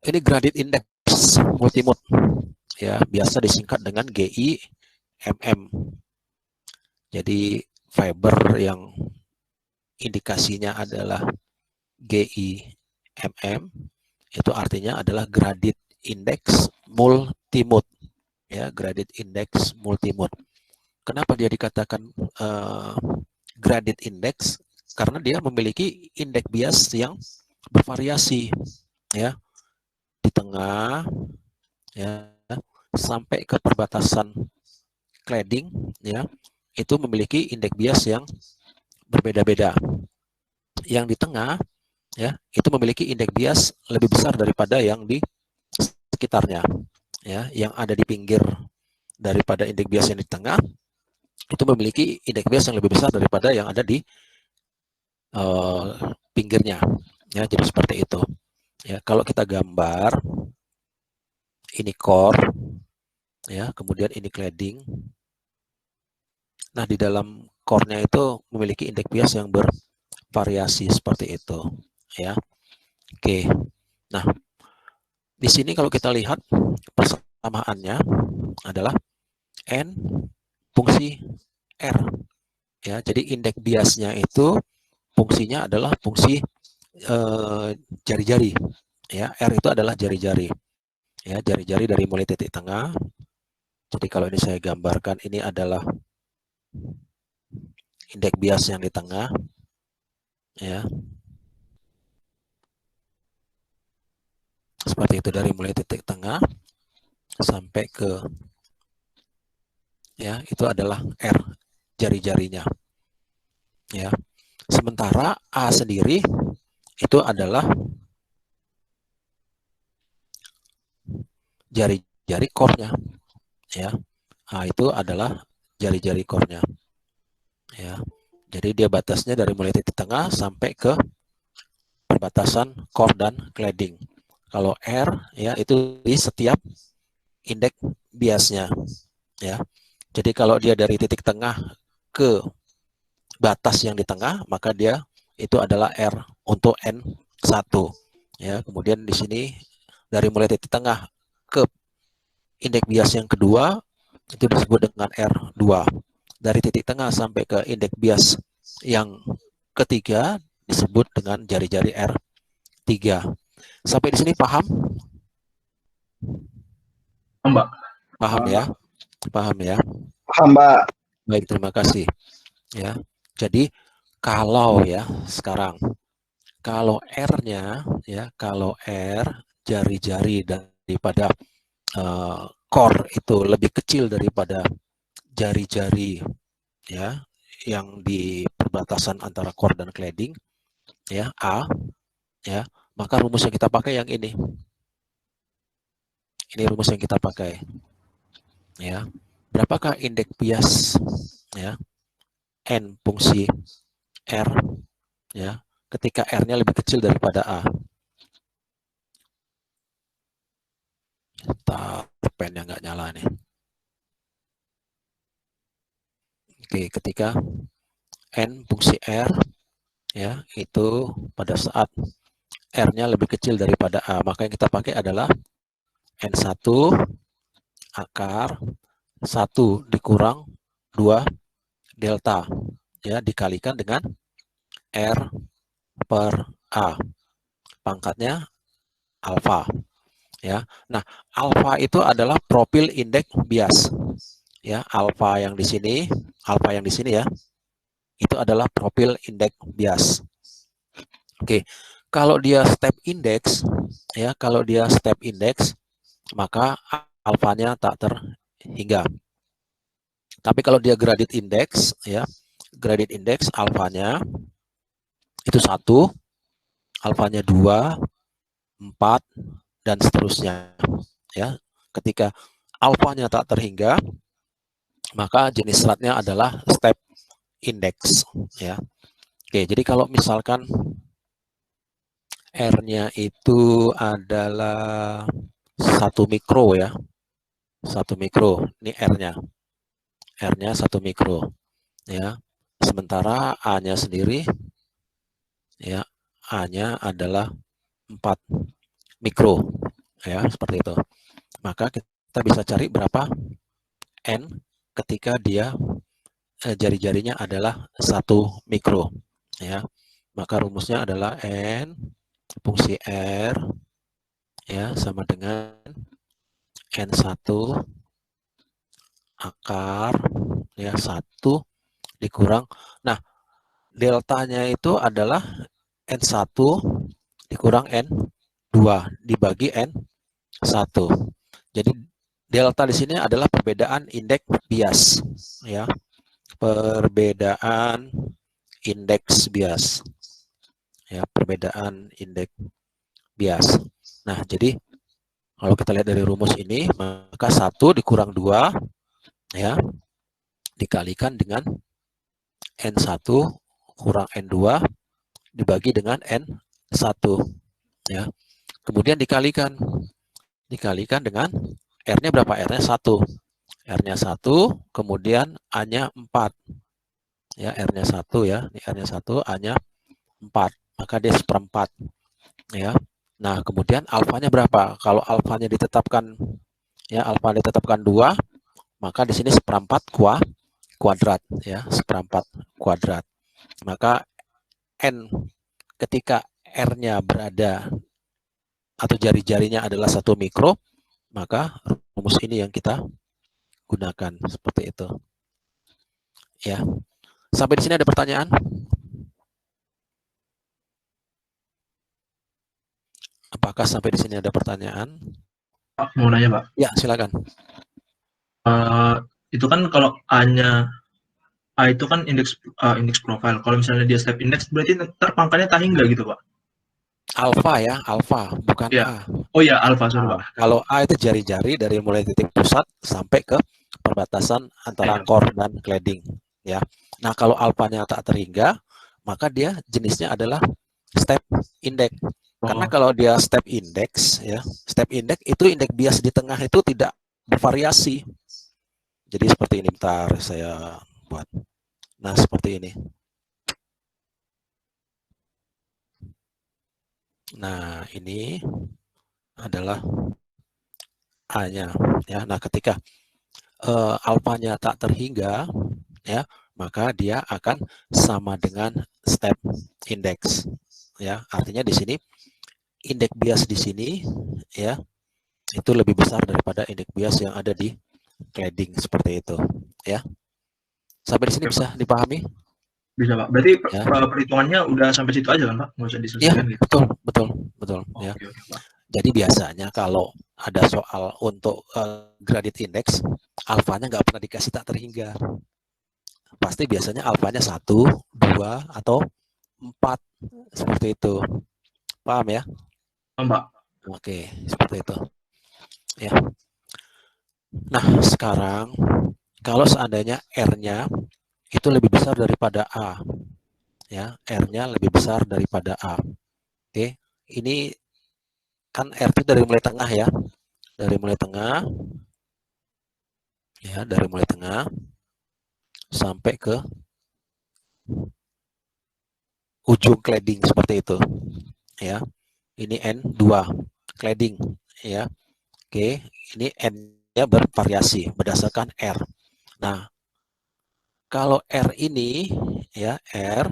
Ini gradient index multimode, ya, biasa disingkat dengan GIMM. Jadi fiber yang indikasinya adalah GIMM itu artinya adalah gradient index multimode, ya, gradient index multimode. Kenapa dia dikatakan gradient index? Karena dia memiliki indeks bias yang bervariasi, ya, di tengah, ya, sampai ke perbatasan cladding, ya, itu memiliki indeks bias yang berbeda-beda. Yang di tengah, ya, itu memiliki indeks bias lebih besar daripada yang di sekitarnya, ya, yang ada di pinggir daripada indeks bias yang di tengah itu memiliki indeks bias yang lebih besar daripada yang ada di pinggirnya, ya. Jadi seperti itu, ya. Kalau kita gambar ini core, ya, kemudian ini cladding. Nah, di dalam core-nya itu memiliki indeks bias yang bervariasi seperti itu, ya. Oke. Nah, di sini kalau kita lihat persamaannya adalah N fungsi R, ya. Jadi indeks biasnya itu fungsinya adalah fungsi jari-jari, ya. R itu adalah jari-jari, ya, jari-jari dari mulai titik tengah. Jadi kalau ini saya gambarkan, ini adalah indeks bias yang di tengah, ya, seperti itu, dari mulai titik tengah sampai ke, ya, itu adalah R, jari-jarinya, ya. Sementara A sendiri itu adalah jari-jari core-nya, ya. A itu adalah jari-jari core-nya, ya. Jadi dia batasnya dari mulai titik tengah sampai ke perbatasan core dan cladding. Kalau R, ya, itu di setiap indeks biasnya, ya. Jadi kalau dia dari titik tengah ke batas yang di tengah, maka dia itu adalah R untuk N1, ya. Kemudian di sini dari mulai titik tengah ke indeks bias yang kedua itu disebut dengan R2. Dari titik tengah sampai ke indeks bias yang ketiga disebut dengan jari-jari R3. Sampai di sini paham? Mbak. Paham, ya? Paham, ya? Paham, Mbak. Baik, terima kasih, ya. Jadi kalau, ya, sekarang kalau R-nya, ya, kalau R jari-jari daripada core itu lebih kecil daripada jari-jari, ya, yang di perbatasan antara core dan cladding, ya, A, ya, maka rumus yang kita pakai yang ini. Ini rumus yang kita pakai, ya. Berapakah indeks bias, ya, N fungsi R, ya, ketika R-nya lebih kecil daripada A? Pennya nggak nyala nih. Oke, ketika N fungsi R, ya, itu pada saat R-nya lebih kecil daripada A, maka yang kita pakai adalah N1 akar 1 dikurang 2 delta, ya, dikalikan dengan R per A, pangkatnya alfa, ya. Nah, alfa itu adalah profil indeks bias, ya. Alfa yang di sini, ya, itu adalah profil indeks bias. Oke, kalau dia step index, ya, kalau dia step index, maka alfanya tak terhingga. Tapi kalau dia gradient index, ya, gradient index alfanya itu 1, alfanya 2, 4, dan seterusnya, ya. Ketika alfanya tak terhingga, maka jenis seratnya adalah step index, ya. Oke, jadi kalau misalkan R-nya itu adalah 1 mikro, ya. 1 mikro, ini R-nya. R-nya 1 mikro, ya. Sementara A-nya sendiri, ya, A-nya adalah 4 mikro, ya, seperti itu. Maka kita bisa cari berapa N ketika dia jari-jarinya adalah 1 mikro, ya. Maka rumusnya adalah N fungsi R ya sama dengan N1 akar ya 1 dikurang. Nah, deltanya itu adalah N1 dikurang N2 dibagi N1. Jadi delta di sini adalah perbedaan indeks bias ya. Perbedaan indeks bias. Ya, perbedaan indeks bias. Nah, jadi kalau kita lihat dari rumus ini, maka 1 dikurang 2 ya dikalikan dengan N1 kurang N2 dibagi dengan N1 ya. Kemudian dikalikan dengan R-nya berapa? R-nya 1. R-nya 1, kemudian A-nya 4. Ya, R-nya 1 ya. Ini R-nya 1, A-nya 4. Maka dia 1/4 ya. Nah, kemudian alfanya berapa? Kalau alfanya ditetapkan ya, alfa ditetapkan 2, maka di sini 1/4 kuadrat ya, 1/4 kuadrat. Maka N ketika R-nya berada atau jari-jarinya adalah 1 mikro, maka rumus ini yang kita gunakan seperti itu. Ya. Sampai di sini ada pertanyaan? Apakah sampai di sini ada pertanyaan? Pak, mau nanya, Pak. Ya, silakan. Itu kan kalau A-nya A itu kan indeks profile. Kalau misalnya dia step index, berarti ntar pangkalnya tahingga gitu, Pak? Alfa ya, alfa, bukan Ya. A. Oh ya, alpha, sorry, Pak. Kalau A itu jari-jari dari mulai titik pusat sampai ke perbatasan antara core dan cladding. Ya. Nah, kalau alfanya tak terhingga, maka dia jenisnya adalah step index. Karena kalau dia step index, ya, step index itu indeks bias di tengah itu tidak bervariasi. Jadi seperti ini, bentar saya buat. Nah, seperti ini. Nah, ini adalah A-nya. Ya, nah ketika alfanya tak terhingga, ya, maka dia akan sama dengan step index. Ya, artinya di sini indeks bias di sini, ya, itu lebih besar daripada indeks bias yang ada di cladding seperti itu. Ya, sampai di sini bisa dipahami? Bisa, Pak. Berarti Ya. perhitungannya udah sampai situ aja kan, Pak? Nggak usah diselesaikan Ya, gitu. betul. Ya. Okay, Pak. Jadi biasanya kalau ada soal untuk gradient index, alfanya nggak pernah dikasih tak terhingga. Pasti biasanya alfanya 1, 2, atau 4. Seperti itu. Paham ya? Paham, Pak. Oke, seperti itu. Ya. Nah, sekarang kalau seandainya R-nya itu lebih besar daripada A. Ya, R-nya lebih besar daripada A. Oke, ini kan R itu dari mulai tengah ya. Dari mulai tengah. Ya, dari mulai tengah sampai ke ujung cladding seperti itu. Ya. Ini N2 cladding ya. Oke, ini N-nya bervariasi berdasarkan R. Nah, kalau R ini ya, R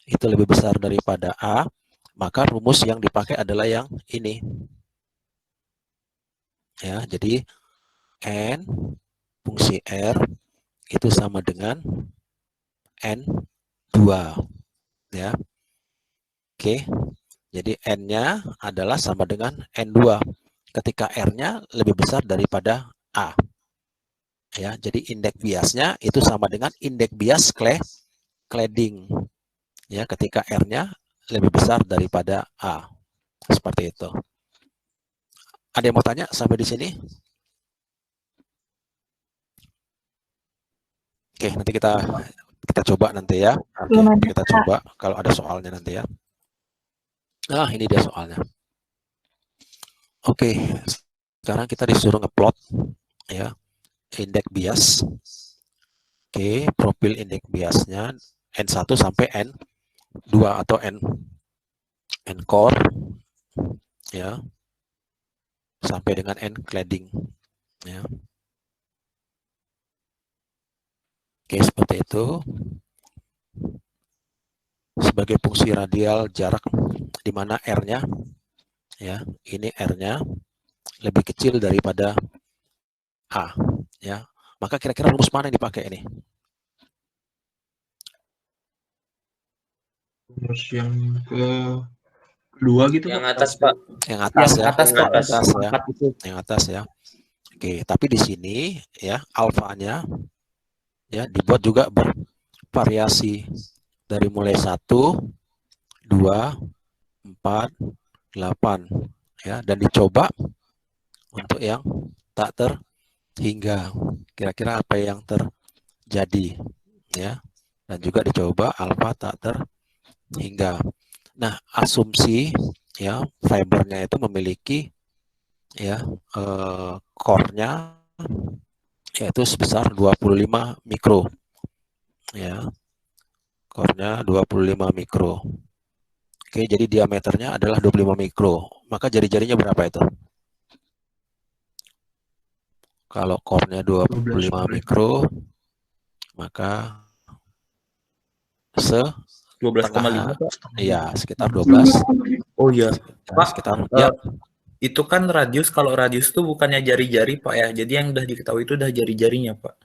itu lebih besar daripada A, maka rumus yang dipakai adalah yang ini. Ya, jadi N fungsi R itu sama dengan N2 ya. Oke. Jadi N-nya adalah sama dengan N2 ketika R-nya lebih besar daripada A. Ya, jadi indeks biasnya itu sama dengan indeks bias cladding. Ya, ketika R-nya lebih besar daripada A. Seperti itu. Ada yang mau tanya sampai di sini? Oke, nanti kita coba nanti ya. Oke, kita coba kalau ada soalnya nanti ya. Nah, ini dia soalnya. Oke, sekarang kita disuruh ngeplot ya indeks bias. Oke, profil indeks biasnya N1 sampai N2 atau N core ya. sampai dengan N cladding. Ya. Oke, seperti itu. Sebagai fungsi radial jarak di mana R-nya, ya, ini R-nya lebih kecil daripada A, ya. Maka kira-kira rumus mana yang dipakai ini? Rumus yang kedua gitu, Yang Pak? atas, Pak. Yang atas Yang ya. atas, Pak. Yang atas ya. Empat itu. Yang atas ya. Oke, tapi di sini ya alfanya ya dibuat juga bervariasi dari mulai 1, 2, 4, 8 ya, dan dicoba untuk yang tak terhingga. Kira-kira apa yang terjadi ya, dan juga dicoba alfa tak terhingga. Nah, asumsi ya fibernya itu memiliki ya core-nya yaitu sebesar 25 mikro ya, core-nya 25 mikro. Oke, jadi diameternya adalah 25 mikro. Maka jari-jarinya berapa itu? Kalau core-nya 25 mikro, maka 12,5, Pak. Iya, sekitar 12. Oh iya, Pak. Sekitar ya. Itu kan radius, kalau radius itu bukannya jari-jari, Pak ya. Jadi yang udah diketahui itu udah jari-jarinya, Pak.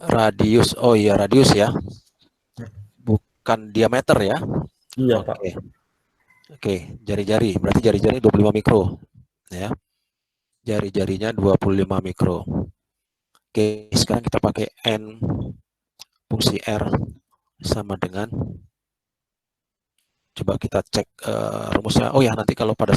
Radius. Oh iya, radius ya. Bukan diameter ya. Iya, Oke. Pak. Oke, jari-jari. Berarti jari-jari 25 mikro. Ya. Jari-jarinya 25 mikro. Oke, sekarang kita pakai N fungsi R sama dengan, coba kita cek rumusnya. Oh ya, nanti kalau pada